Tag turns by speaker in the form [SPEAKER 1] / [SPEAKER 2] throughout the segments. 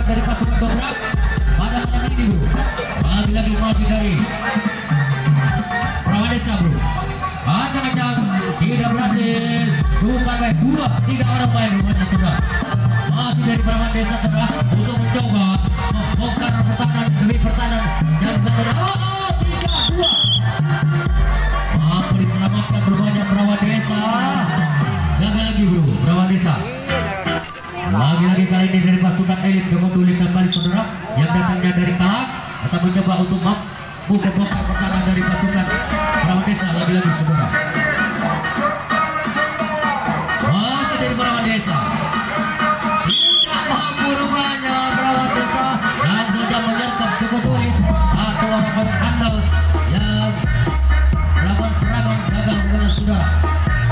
[SPEAKER 1] dari pasukan Dobrak pada malam ini bro. Lagi-lagi masih dari Perawan Desa bro. Ancang-ancang tidak berhasil. Bukan baik 2-3 orang main rumahnya sudah. Masih dari Perawan Desa sudah untuk mencoba membongkar pertahanan demi pertahanan yang benar. 3-2. Mampu diselamatkan rumahnya Perawan Desa. Gagal lagi bro, Perawan Desa. Lagi-lagi kali ini dari pasukan elit Joko Tuli kembali saudara yang datangnya dari Kalak atau mencoba untuk mampu membongkar pertahanan dari pasukan Perawan Desa. Lagi-lagi saudara masih dari Perawan Desa, tidak mampu rumahnya Perawan Desa dan saja menyergap Joko Tuli, satu orang handal yang melakukan serangan gagal kepada saudara.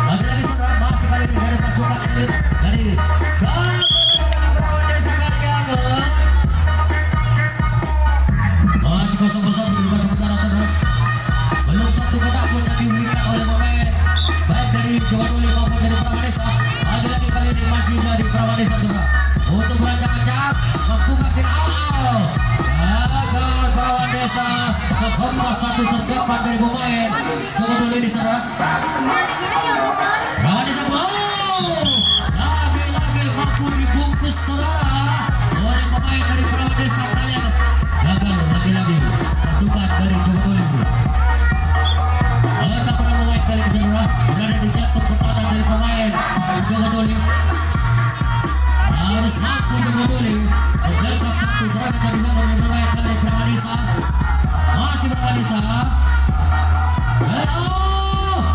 [SPEAKER 1] Lagi-lagi saudara masih kali ini dari pasukan elit dari Perawan Desa Karyangan. Masih kosong-kosong di sementara saudara. Belum satu kotak pun yang diberikan oleh pemain baik dari Joko Tuli maupun dari Perawan Desa. Lagi-lagi kali ini masih dari Perawan Desa saudara untuk berancang-ancang membuka ke awal. Gagal Perawan Desa membuka satu sergapan dari pemain Joko Tuli di sana. Perawan Desa lagi-lagi mampu dibungkus saudara oleh pemain dari Perawan Desa kalian. Gagal lagi-lagi pasukan dari Joko Tuli. Tak pernah pemain kali ini saudara berada di jatuh pertahanan dari pemain Joko Tuli. Harus mampu Joko Tuli menjaga satu serangan dari dibangun oleh pemain dari Perawan Desa. Masih Perawan Desa.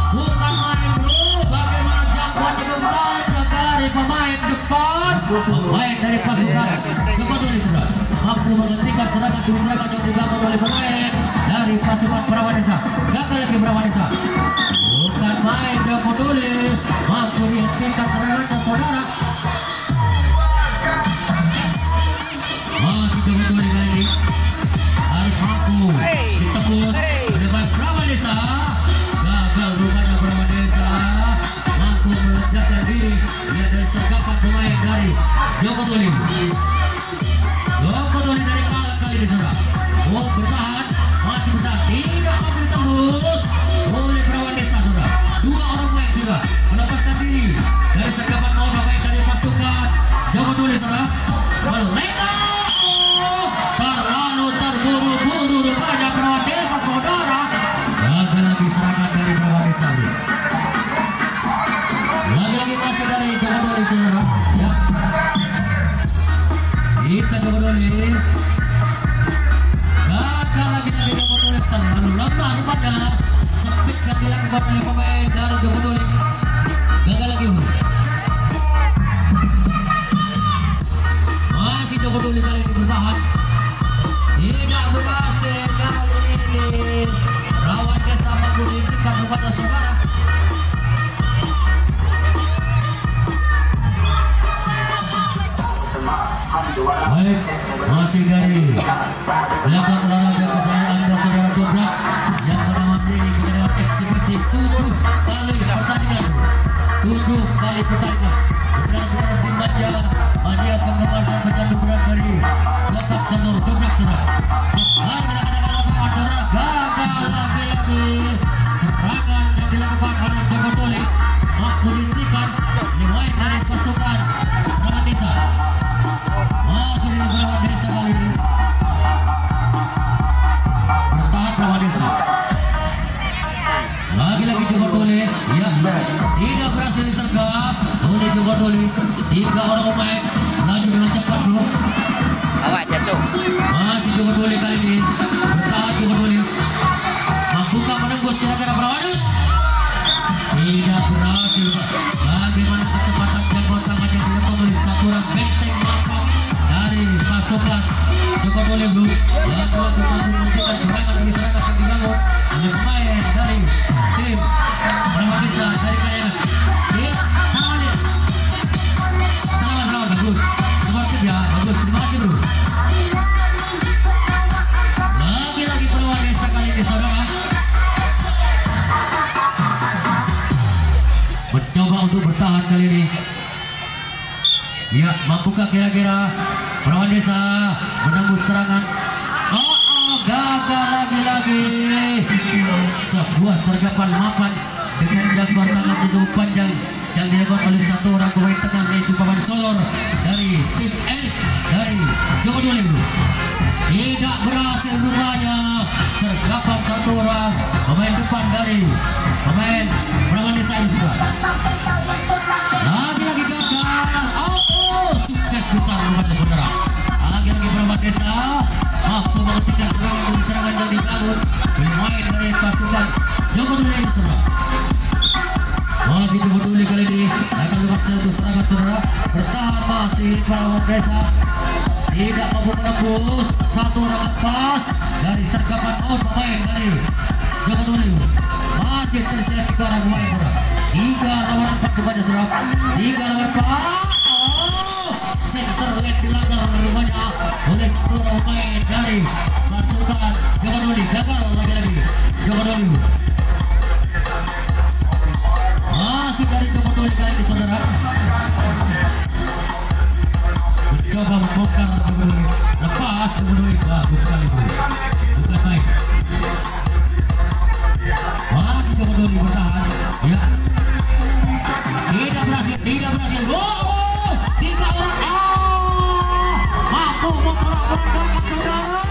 [SPEAKER 1] Bukan main bro, bagaimana jangkauan jangkauan dari pemain depan, pemain dari pasukan Joko Tuli saudara mampu menghentikan serangan demi serangan yang dibangun oleh pemain dari pasukan Perawan Desa. Gagal lagi Perawan Desa. Bukan main Joko Tuli mampu dihentikan serangannya saudara. Masih Joko Tuli kali ini harus mampu ditembus oleh Perawan Desa. Gagal rupanya Perawan Desa mampu meledakkan diri. Dia dari sergapan pemain dari Joko Tuli. Joko Tuli dari Kalak kali ini saudara. Bertahan, masih bertahan, tidak mampu ditembus oleh Perawan Desa saudara. Dua orang main sudah melepaskan diri dari sergapan pemain dari pasukan Joko Tuli saudara. Melengah, terlalu terburu-buru rupanya Perawan Desa saudara. Gagal lagi serangan dari Perawan Desa. Lagi-lagi masih dari Joko Tuli saudara. Ya. Bisa Joko Tuli. Gagal lagi dari Joko Tuli, terlalu lemah rupanya. Sempit yang dilakukan oleh pemain dari Joko Tuli. Gagal lagi. Masih Joko Tuli kali ini bertahan. Tidak berhasil kali ini. Perawan Desa mampu dihentikan kepada saudara. Baik, masih dari belakang olahraga kesayangan Anda saudara Dobrak yang bernama ini kepada eksibisi 7 kali pertandingan. 7 kali pertandingan. Benar-benar dimanja hadiah penggemar dan pecandu berat dari Bapak Sendor Dobrak saudara. Mari kita katakan lawan saudara. Gagal lagi-lagi serangan yang dilakukan oleh Joko Tuli mampu dihentikan dimulai dari pasukan Perawan Desa. Masih dari Perawan Desa kali ini bertahan Perawan Desa. Lagi-lagi Joko Tuli, ya, tidak berhasil disergap oleh Joko Tuli. 3 orang pemain laju dengan cepat bro.
[SPEAKER 2] Awak jatuh.
[SPEAKER 1] Masih Joko Tuli kali ini bertahan Joko Tuli. Mampukah menembus kira-kira Perawan Desa? Tidak berhasil. Bagaimana kecepatan jangkauan tangan yang dilakukan oleh Sakuran benteng mampat dari pasukan Joko Tuli bro. Lagi-lagi mampu menghentikan serangan demi serangan yang dibangun oleh pemain dari tim Perawan Desa dari Karyangan. Ya, selamat bagus. Sportif ya, bagus. Terima kasih bro. Lagi-lagi Perawan Desa kali ini saudara mencoba untuk bertahan kali ini. Ya, mampukah kira-kira Perawan Desa menembus serangan. Gagal lagi-lagi. Sebuah sergapan mapan dengan jangkauan tangan cukup panjang yang dilakukan oleh satu orang pemain tengah, yaitu Paman Solor dari tim elit dari Joko Dolimu. Tidak berhasil rupanya. Sergapan satu orang pemain depan dari pemain Perawan Desa ini sudah lagi-lagi gagal. Sukses besar rupanya saudara. Lagi-lagi Perawan Desa mampu menghentikan serangan yang dibangun pemain dari pasukan Joko Doli ini saudara. Masih Joko Doli kali ini akan memaksa untuk serangan saudara. Bertahan masih Perawan Desa, tidak mampu menembus. Satu orang lepas dari sergapan pemain dari Joko Doli. Masih tersisa 3 orang pemain saudara. 3 lawan 4 rupanya saudara. 3 lawan 4. Center leg dilanggar rupanya oleh satu orang pemain dari pasukan Joko Doli. Gagal lagi-lagi Joko Doli. Masih dari Joko Doli kali ini saudara. Mencoba membongkar Joko Doli. Lepas Joko Doli. Bagus sekali itu. Bukan baik. Masih Joko Doli bertahan. Ya. Tidak berhasil. 3 orang. Mampu memperak-perak gagal saudara.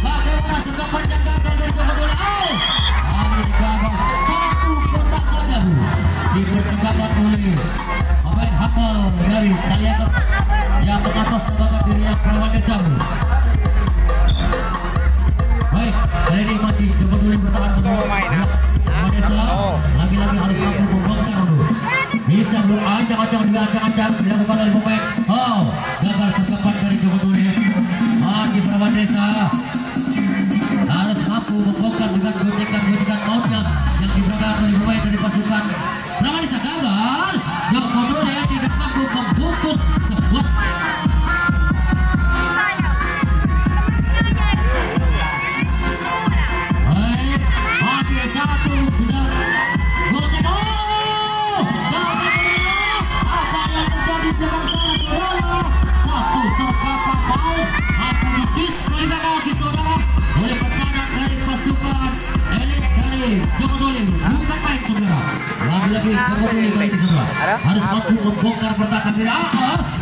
[SPEAKER 1] Bagaimana sergapan yang gagal dari Joko Doli. Kali ini gagal. 1 kotak saja dipercegakan oleh pemain hakal dari kalian yang mengatas namakan dirinya Perawan Desa. Baik, kali ini masih Joko Doli bertahan saudara. Perawan Desa lagi-lagi harus mampu membongkar dulu. Bisa belum ancang-ancang dilakukan oleh pemain. Gagal sergapan dari Joko Doli. Masih Perawan Desa harus mampu membongkar dengan gocekan mautnya yang diberikan oleh pemain dari pasukan Perawan Desa. Gagal. Joko Doli tidak mampu membungkus sebuah. Masih 1 sudah golnya. Di belakang sana saudara. 1 sergapan maut akan didiskualifikasi saudara oleh pertahanan dari pasukan elit dari Joko Doli. Bukan main saudara. Lagi-lagi Joko Doli kali ini saudara harus mampu membongkar pertahanan diri.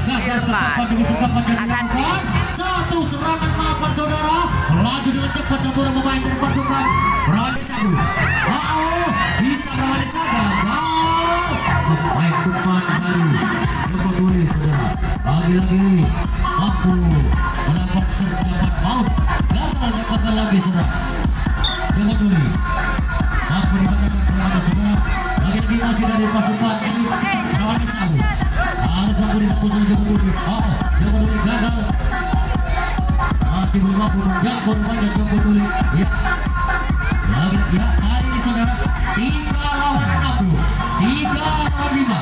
[SPEAKER 1] Gagal sergapan demi sergapan yang dilakukan. 1 serangan mapan saudara. Laju dengan cepat satu orang pemain dari pasukan Perawan Desa. Bisa Perawan Desa. Gagal pemain depan dari Joko Doli saudara. Lagi-lagi mampu melakukan sergapan maut. Gagal lagi saudara. Joko Doli mampu dikatakan serangan saudara. Lagi-lagi masih dari pasukan elit Perawan Desa. Harus mampu ditembus oleh Joko Doli. Joko Doli gagal. Masih belum mampu menjangkau rupanya Joko Doli. Ya. Lagi ya kali ini saudara 3 lawan 60. 3 lawan 5.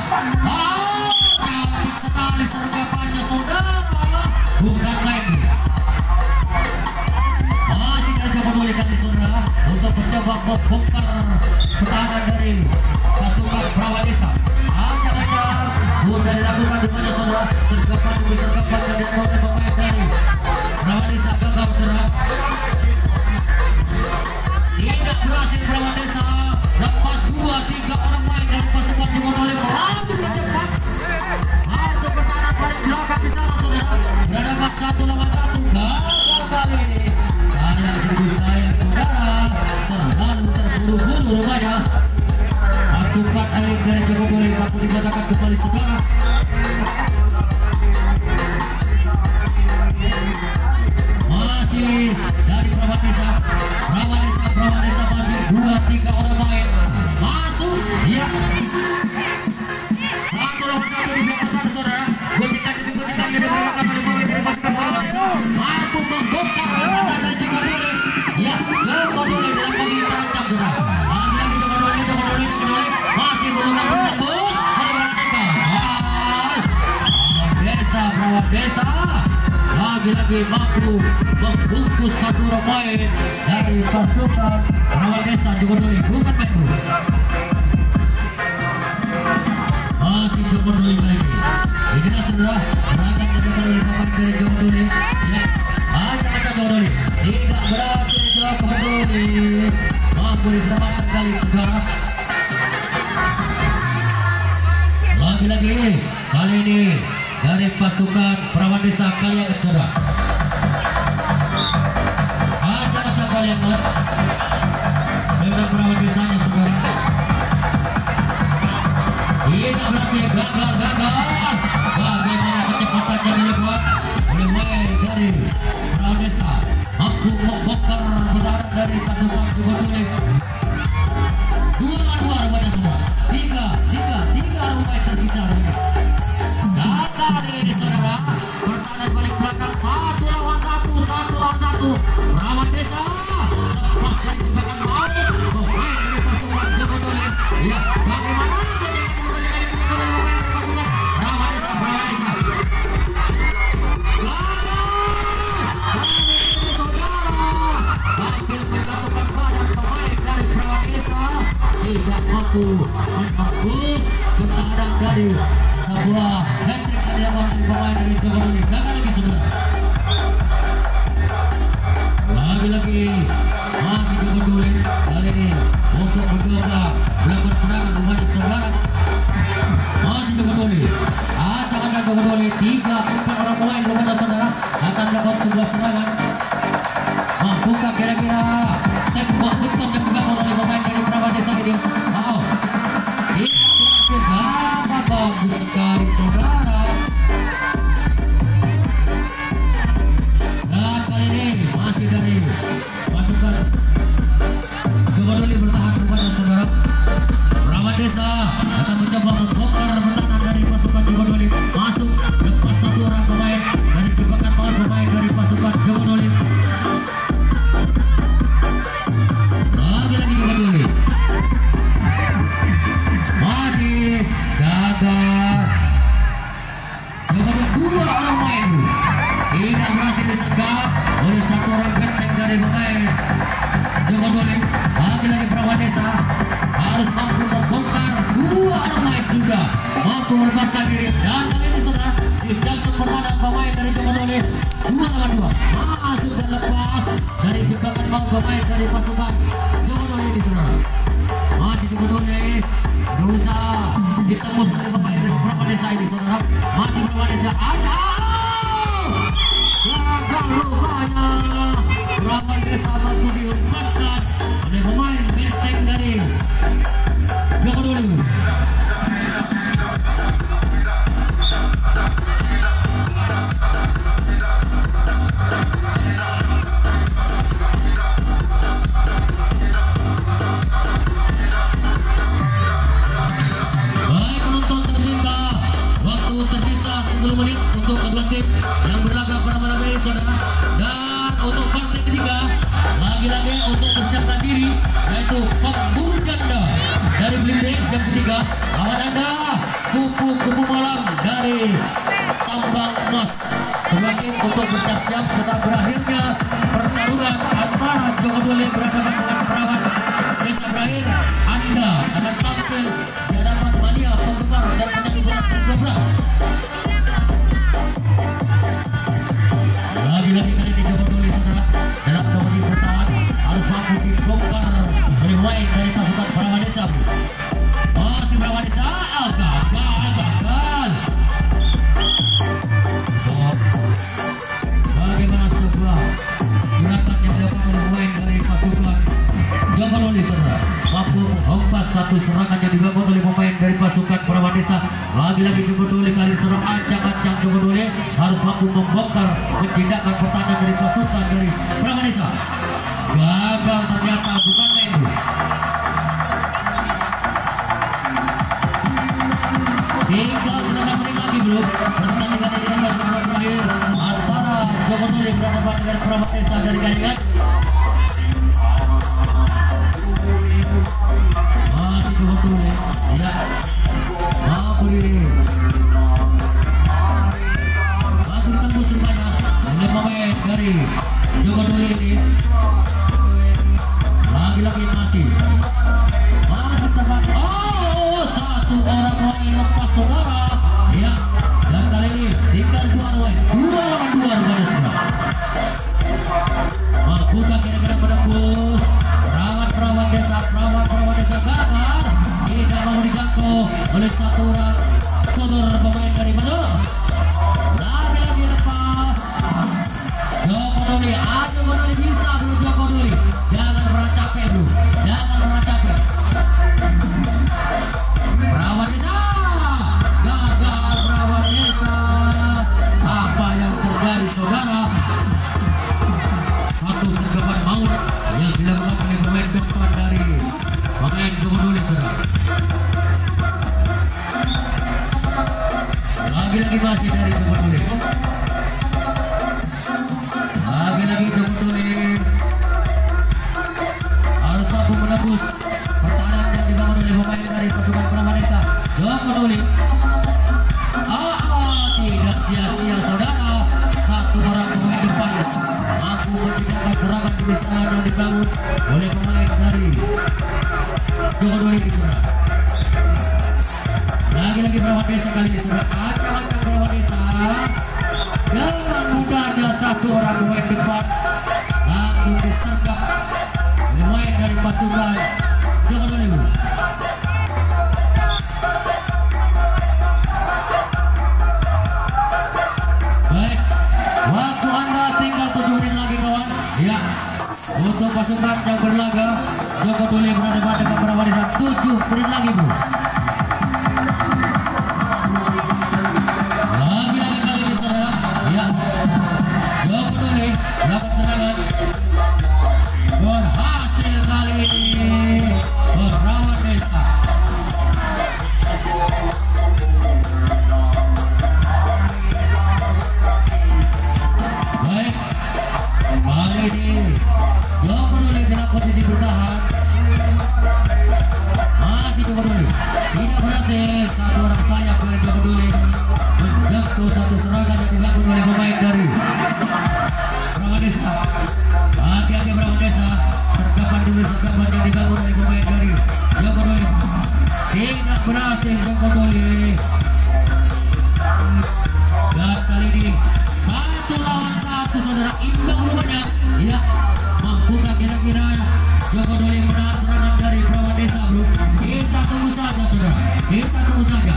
[SPEAKER 1] Cantik sekali sergapannya saudara. Bukan main. Masih dari Joko Doli kali saudara untuk mencoba membongkar pertahanan dari pasukan Perawan Desa. Ancang-ancang sudah dilakukan rupanya saudara. Sergapan demi sergapan yang dilakukan pemain dari Perawan Desa. Gagal saudara. Tidak berhasil Perawan Desa. Lepas 2-3 orang main dari pasukan Joko Doli melaju dengan cepat. 1 pertahanan paling belakang di sana saudara. Berhadapan 1 lawan 1. Gagal kali ini. Sayang seribu sayang saudara. Selalu terburu-buru rupanya. Pasukan elit dari Joko Doli mampu dikatakan kembali saudara. Masih dari Perawan Desa. Perawan Desa masih 2-3 orang main. Masuk, ya. 1 lawan 1 di belakang sana saudara. Gocekan yang diberikan oleh pemain dari pasukan Perawan Desa. Mampu membongkar pertahanan dari Joko Doli. Ya, Joko Doli dalam posisi terancam saudara. Lagi-lagi Joko Doli masih belum mampu ditembus. Perawan Desa lagi-lagi mampu membungkus 1 orang main dari pasukan Perawan Desa Joko Doli. Bukan main. masih Joko Duli kali ini. Inilah saudara serangan dilakukan oleh pemain dari Joko Duli. Ya, acak-acak Joko Duli tidak berhasil. Joko Duli mampu diselamatkan kali saudara. Lagi-lagi kali ini dari pasukan Perawan Desa Kalian saudara. Acak-acak kalian dengan Perawan Desanya saudara. Tidak berhasil, gagal. Bagaimana kecepatan yang dibuat oleh pemain dari Perawan Desa, mampu membongkar pertahanan dari pasukan Joko Duli. 2-2 rupanya semua. 3 rumah tersisa. Dan kali ini saudara, pertahanan paling belakang 1 lawan 1. Perawan Desa lepas dari jebakan maut pemain dari pasukan Joko Duli. Ya, bagaimana tidak mampu menembus pertahanan dari sebuah hat-trick yang dilakukan pemain dari Joko Duli. Gagal lagi saudara. Lagi-lagi masih Joko Duli kali ini untuk mencoba melakukan serangan rumahnya saudara. Masih Joko Duli, acak-acak Joko Duli. 3-4 orang pemain rumahnya saudara akan melakukan sebuah serangan. Mampukah kira-kira tembak beton yang dibangun oleh pemain dari Perawan Desa ini? Tidak berhasil. Bagus sekali saudara. Dan kali ini masih dari pasukan Joko Duli bertahan kepada saudara. Perawan Desa akan mencoba membongkar pertahanan dari pasukan Joko Duli. Masuk lepas 1 orang pemain dari jebakan maut pemain dari pasukan Joko Duli. Lagi-lagi Joko Duli masih gagal. Joko Duli 2 orang main tidak berhasil disergap oleh 1 orang benteng dari pemain Joko Duli. Lagi-lagi Perawan Desa harus mampu membongkar 2 orang main sudah mampu melepaskan diri. Dan kali ini saudara di jantung pertahanan pemain dari Joko Duli 2 lawan 2 masuk dan lepas dari jebakan maut pemain dari pasukan Joko Duli ini saudara. Masih Joko Duli berusaha ditembus oleh pemain dari Perawan Desa ini saudara. Masih Perawan Desa gagal rupanya. Perawan Desa mampu dilepaskan oleh pemain benteng dari Joko Duli. Tersisa 10 menit untuk kedua tim yang berlaga pada malam ini saudara. Dan untuk partai ketiga lagi-lagi untuk mempersiapkan diri yaitu pemburu ganda dari Blimbing yang ketiga lawan Anda kupu-kupu malam dari Tambang Emas. Kedua tim untuk bersiap-siap setelah berakhirnya pertarungan antara Joko Duli berhadapan dengan Perawan Desa berakhir. Anda akan tampil di hadapan mania penggemar dan pecandu bola tergobrak. Lagi-lagi kali ini Joko Duli saudara dalam kompetisi bertahan harus mampu dibongkar oleh pemain dari pasukan Perawan Desa. Masih Perawan Desa gagal. Bagaimana sebuah gerakan yang dilakukan oleh pemain dari pasukan Joko Duli saudara mampu menghempas 1 serangan yang dibangun oleh pemain dari pasukan Perawan Desa. Lagi-lagi Joko Duli kali ini saudara ancang-ancang Joko Duli harus mampu membongkar tindakan pertahanan dari pasukan dari Perawan Desa. Gagal ternyata, bukan main. Tinggal 9 menit lagi bro. Pertandingan ini akan segera berakhir antara Joko Duli berhadapan dengan Perawan Desa dari Kalingan. Masih Joko Duli, ya, mampu ditembus rupanya oleh pemain dari Joko Duli ini. Lagi-lagi masih tepat. Oh, 1 orang pemain lepas saudara. Ya, dan kali ini tinggal 2 lawan 2 rupanya sudah. Mampukah kira-kira menembus perawat desa gagal, tidak mau dijangkau oleh satu orang saudara pemain dari Bandung. Lagi lepas Joko Doli, Joko Doli bisa bro, Joko Doli jangan pernah capek bro, jangan pernah capek. Perawat desa gagal, perawat desa. Apa yang terjadi saudara? Satu sergapan maut yang dilakukan oleh pemain depan dari pemain Joko Doli saudara. Lagi-lagi masih dari Joko Doli. Lagi-lagi Joko Doli harus mampu menembus pertahanan yang dibangun oleh pemain dari pasukan Pramadesa. Joko Doli tidak sia-sia saudara. Satu orang pemain depan mampu menciptakan serangan kemisahan yang dibangun oleh pemain dari Joko Doli di saudara. Lagi-lagi perawat desa kali ini sudah acak-acak perawat desa. Dengan mudahnya satu orang pemain depan langsung disergap pemain dari pasukan Joko Doli. Baik, waktu anda tinggal 7 menit lagi kawan. Ya, untuk pasukan yang berlaga Joko Doli berhadapan dengan perawat desa 7 menit lagi bro. Melakukan serangan berhasil kali ini perawat desa. Baik, kali ini Joko Doli dalam posisi bertahan. Masih Joko Doli tidak berhasil. Satu orang sayap oleh Joko Doli menjangkau satu serangan yang dilakukan oleh pemain dari Perawat desa. Hati-hati perawat desa. Sergapan yang dibangun oleh pemain dari Joko Doli. Tidak berhasil Joko Doli. Dan kali ini 1 lawan 1 saudara, imbang rupanya. Ya, mampukah kira-kira Joko Doli menahan serangan dari perawat desa bro? Kita tunggu saja saudara. Kita tunggu saja.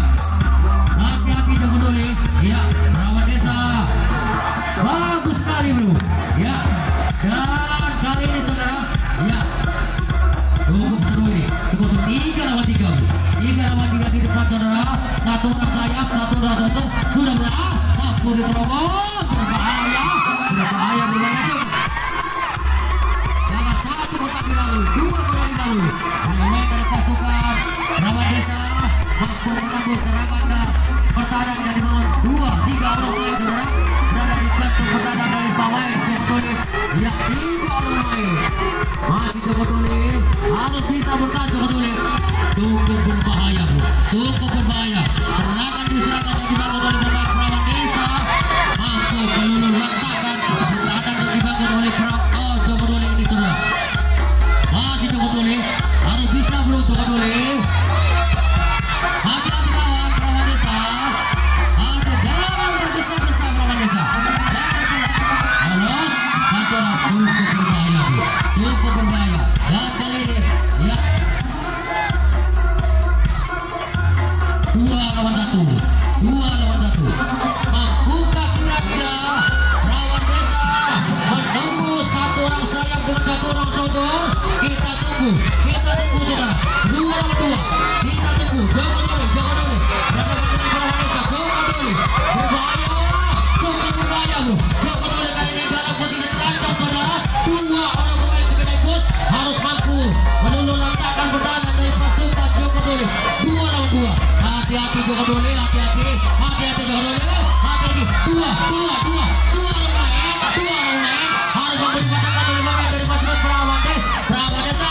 [SPEAKER 1] Hati-hati Joko Doli. Ya, perawat desa bagus sekali bro. Ya, dan kali ini saudara, ya cukup seru ini. Cukup 3 lawan 3 bro. 3 lawan 3 di depan saudara. Satu orang sayap, satu orang soto. Sudah mampu diterobos. Sudah bahaya berbahaya. Jangan satu kotak lalu, 2 kotak lalu. Pemain dari pasukan perawat desa mampu menembus serangan dan pertahanan yang dibangun 2-3 orang lain saudara. Berada di jantung pertahanan dari pemain Joko Doli. Ya, 3 orang lain. Masih Joko Doli harus bisa bertahan. Joko Doli cukup berbahaya bro, cukup berbahaya. Serangan yang dibangun oleh pemain perawat desa mampu meluluh lantakan pertahanan yang dibangun oleh Joko Doli ini saudara. Masih Joko Doli harus bisa bro. Joko Doli hati-hati kawan perawat desa. Jangan tergesa-gesa perawat desa. Awas, satu orang cukup berbahaya bro, cukup berbahaya. Dan kali ini ya 2 lawan 1. Mampukah kira-kira perawat desa menembus satu orang sayap dengan satu orang sodor? Kita tunggu saudara. 2 lawan 2. Kita tunggu. Joko Doli berhadapan dengan perawat desa. Joko Doli berbahaya, cukup berbahaya bro. Joko Doli kali ini dalam posisi terancam saudara. 2 orang pemain sekaligus harus mampu meluluh lantakan pertahanan dari pasukan Joko Doli. 2 lawan 2. Hati-hati Joko Doli, hati-hati Joko Doli. Hati-hati. 2 orang lain harus mampu dipatahkan oleh pemain dari pasukan perawat desa.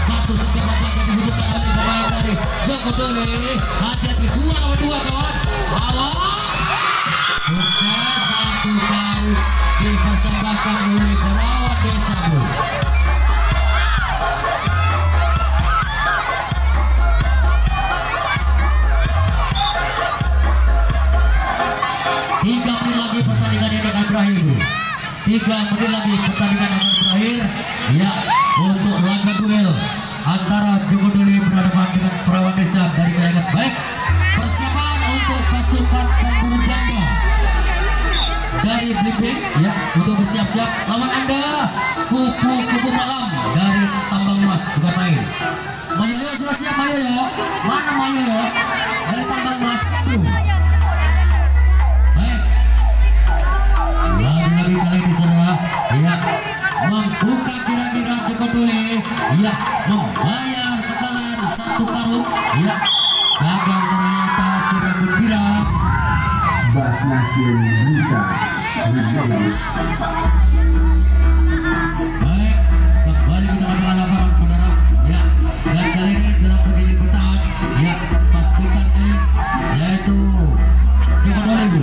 [SPEAKER 1] Satu sekian saja dibutuhkan oleh pemain dari Joko Doli. Hati-hati. 2 lawan 2 kawan. Awas. Sukses 1 kali dipersembahkan oleh perawat desa bro. akan berakhir. 3 menit lagi pertandingan akan berakhir. Ya, untuk laga duel antara Joko Duli berhadapan dengan Perawan Desa dari kalangan baik. Persiapan untuk pasukan pemburu janda dari Blimbing, ya, untuk bersiap-siap lawan Anda kupu-kupu malam dari Tambang Mas, bukan main. Maya yo sudah siap Maya yo. Mana Maya yo? Dari Tambang Mas itu. Baik. Lagi-lagi kali ini saudara, ya, membuka kira-kira Joko Duli, ya, membayar kekalahan 1 karung, ya, gagal ternyata sudah bergembira.
[SPEAKER 3] Bas Nasion Berita.
[SPEAKER 1] Baik, kembali kita akan laporan saudara, ya, dan kali ini dalam posisi bertahan, ya, pasukan ini yaitu Joko Duli.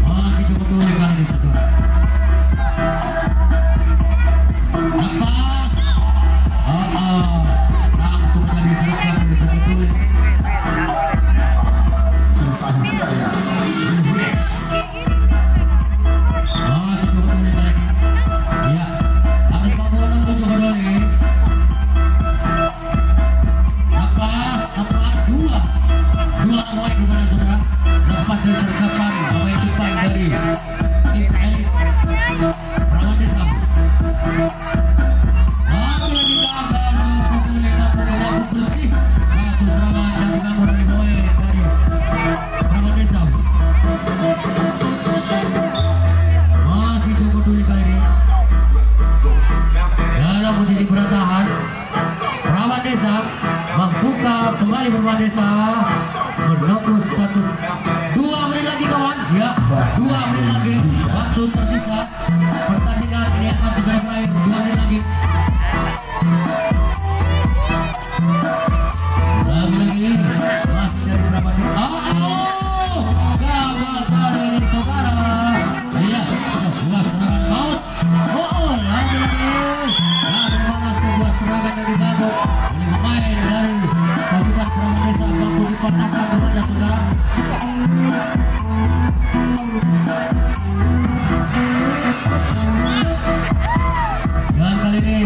[SPEAKER 1] Masih Joko Duli kali ini saudara. Lepas, langsung tadi serang dari Joko Duli.
[SPEAKER 3] Sanjaya Remix.
[SPEAKER 1] Masih Joko Duli kali ini. Ya, harus mampu menunggu Joko Duli. Lepas, dua poin kepada saudara. Lepas dari sergapan pemain depan dari tim elit Perawan Desa. Lagi gagal Joko Duli mampu bersih. Satu serangan yang dibangun oleh pemain dari Perawan Desa. Masih Joko Duli kali ini dalam posisi bertahan. Perawan Desa membuka kembali Perawan Desa menembus 2 menit lagi kawan, ya, 2 menit lagi waktu tersisa pertandingan ini akan segera berakhir. 2 menit lagi. Lagi-lagi masih dari Perawan Desa. Gagal kali ini saudara. Iya, sebuah serangan maut. Lagi-lagi bagaimana sebuah serangan yang dibangun oleh pemain dari pasukan Perawan Desa mampu dipatahkan kepada saudara. Dan kali ini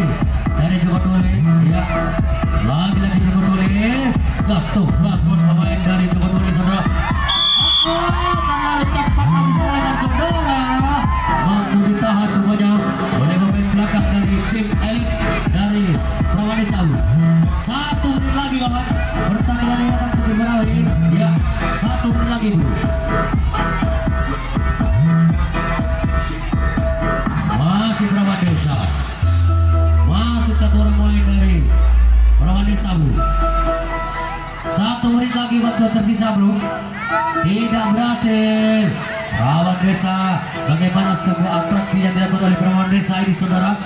[SPEAKER 1] dari Joko Duli, ya, lagi-lagi Joko Duli jatuh bangun pemain dari Joko Duli saudara. Terlalu cepat lagi serangan saudara, mampu ditahan rupanya oleh pemain belakang dari tim elit dari Perawan Desa. 1 menit lagi kawan, pertandingan ini akan segera berakhir, ya, 1 menit lagi dulu. Masih Perawan Desa, masuk 1 orang main dari Perawan Desa bro. 1 menit lagi waktu tersisa bro. Tidak berhasil. Perawan Desa, bagaimana sebuah atraksi yang dilakukan oleh Perawan Desa ini saudara.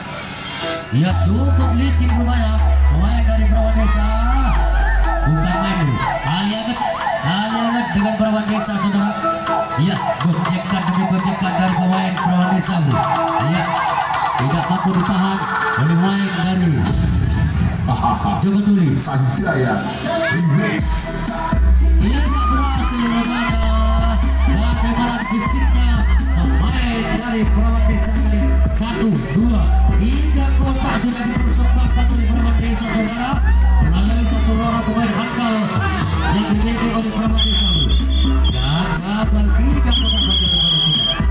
[SPEAKER 1] Ya, cukup licin rupanya pemain dari Perawan Desa. Bukan main dulu. Alianget dengan Perawan Desa saudara. Ya, gojekan demi gojekan dari pemain Perawan Desa bro. Ya, tidak mampu ditahan oleh pemain dari Joko Duli.
[SPEAKER 3] Sanjaya Remix.
[SPEAKER 1] Tidak berhasil rupanya. Bagaimana bisiknya pemain dari Perawan Desa kali 1, 2, 3 kotak sudah dipersembahkan oleh Perawan Desa saudara melalui 1 orang pemain handal yang dimiliki oleh Perawan Desa dan gagal 3 kotak saja kepada saudara.